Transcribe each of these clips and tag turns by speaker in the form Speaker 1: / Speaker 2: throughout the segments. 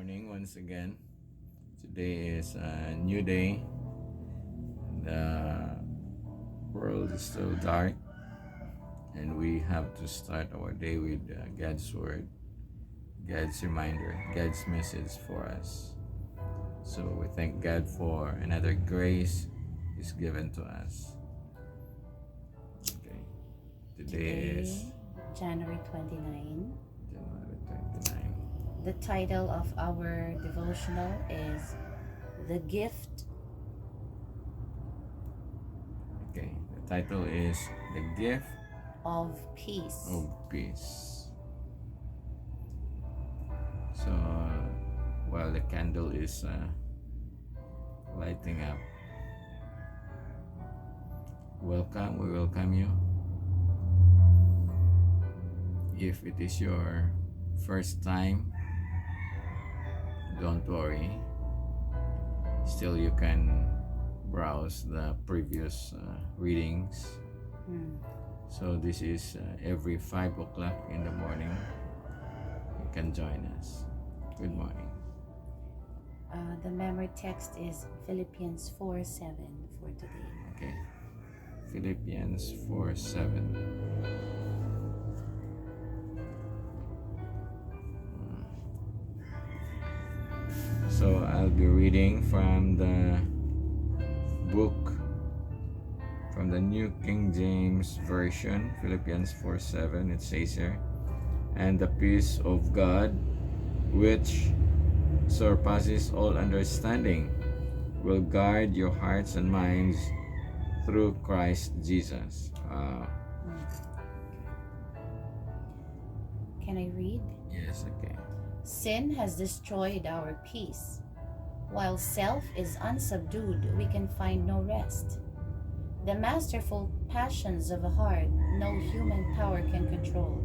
Speaker 1: morning once again. Today is a new day. The world is still dark, and we have to start our day with God's word, God's reminder, God's message for us. So we thank God for another grace He's given to us. Okay, today is
Speaker 2: January 29.
Speaker 1: January 29.
Speaker 2: The title of our devotional is The Gift.
Speaker 1: Okay, the title is The Gift
Speaker 2: of Peace.
Speaker 1: of Peace. So while the candle is lighting up, we welcome you. If it is your first time, don't worry, still you can browse the previous readings. So this is every 5 o'clock in the morning. You can join us. Good morning.
Speaker 2: The memory text is Philippians 4:7 for today.
Speaker 1: Okay, Philippians 4:7. So I'll be reading from the book, from the New King James Version, Philippians 4:7. It says here, "And the peace of God, which surpasses all understanding, will guard your hearts and minds through Christ Jesus."
Speaker 2: Can I read?
Speaker 1: Yes, okay.
Speaker 2: Sin has destroyed our peace. While self is unsubdued, we can find no rest. The masterful passions of a heart no human power can control.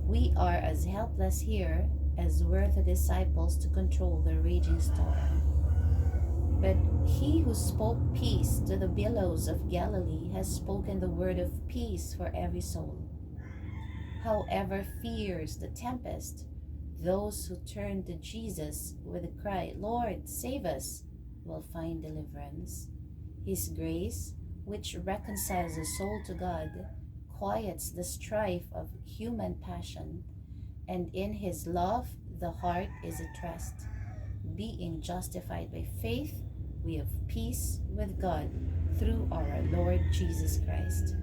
Speaker 2: We are as helpless here as were the disciples to control the raging storm. But he who spoke peace to the billows of Galilee has spoken the word of peace for every soul. However fierce the tempest, those who turn to Jesus with the cry, "Lord, save us," will find deliverance. His grace, which reconciles the soul to God, quiets the strife of human passion, and in his love the heart is at rest. Being justified by faith, we have peace with God through our Lord Jesus Christ.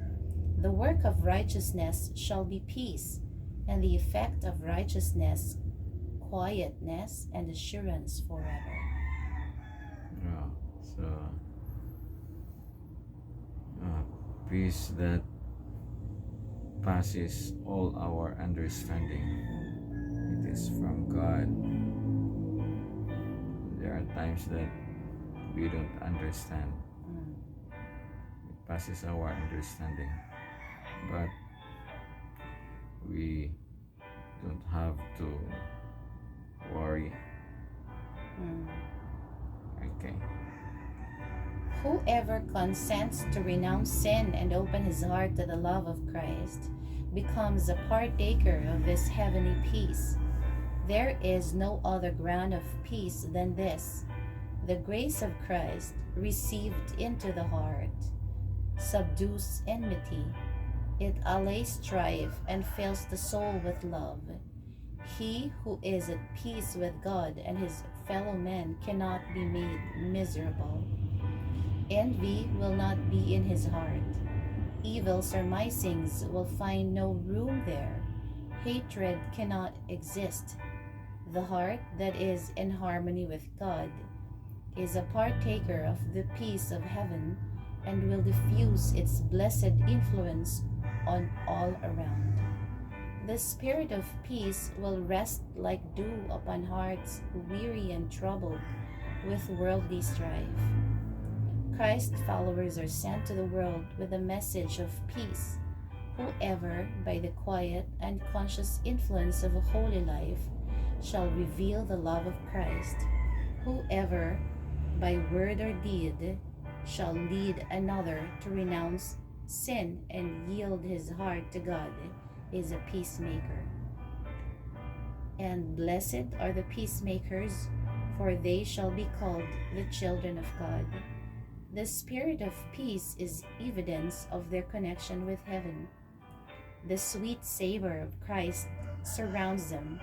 Speaker 2: The work of righteousness shall be peace, and the effect of righteousness, quietness and assurance forever.
Speaker 1: So peace that passes all our understanding. It is from God. There are times that we don't understand. It passes our understanding. But we don't have to worry. Okay.
Speaker 2: Whoever consents to renounce sin and open his heart to the love of Christ becomes a partaker of this heavenly peace. There is no other ground of peace than this. The grace of Christ received into the heart subdues enmity. It allays strife and fills the soul with love. He who is at peace with God and his fellow men cannot be made miserable. Envy will not be in his heart. Evil surmisings will find no room there. Hatred cannot exist. The heart that is in harmony with God is a partaker of the peace of heaven and will diffuse its blessed influence on all around. The spirit of peace will rest like dew upon hearts weary and troubled with worldly strife. Christ followers are sent to the world with a message of peace. Whoever, by the quiet and conscious influence of a holy life, shall reveal the love of Christ. Whoever, by word or deed, shall lead another to renounce sin and yield his heart to God, is a peacemaker. And blessed are the peacemakers, for they shall be called the children of God. The spirit of peace is evidence of their connection with heaven. The sweet savor of Christ surrounds them,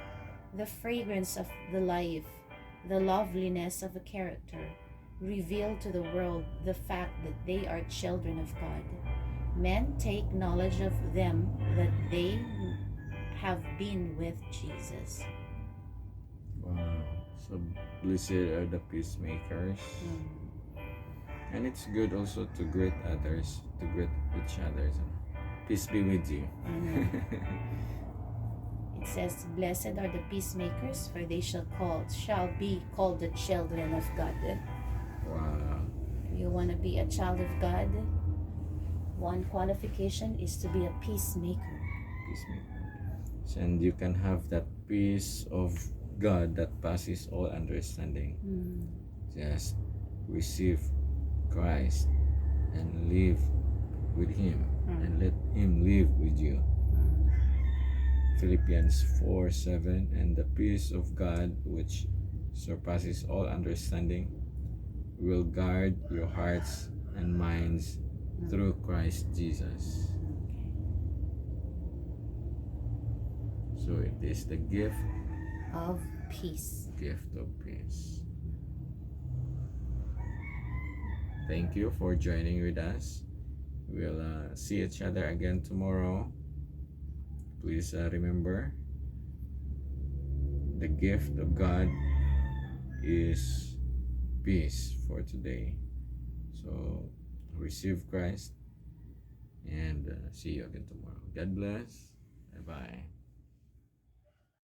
Speaker 2: the fragrance of the life, the loveliness of a character, reveal to the world the fact that they are children of God. Men take knowledge of them that they have been with Jesus.
Speaker 1: Wow. So blessed are the peacemakers. And it's good also to greet others, to greet each other. Peace be with you.
Speaker 2: It says, blessed are the peacemakers, for they shall be called the children of God.
Speaker 1: Wow.
Speaker 2: If you want to be a child of God, one qualification is to be a peacemaker.
Speaker 1: Peacemaker. And you can have that peace of God that passes all understanding. Just receive Christ and live with Him, and let Him live with you. Philippians 4:7, and the peace of God which surpasses all understanding will guard your hearts and minds through Christ Jesus. So it is the gift
Speaker 2: of peace.
Speaker 1: Gift of peace. Thank you for joining with us. We'll see each other again tomorrow. Please remember, the gift of God is peace for today. So receive Christ and see you again tomorrow. God bless. Bye-bye.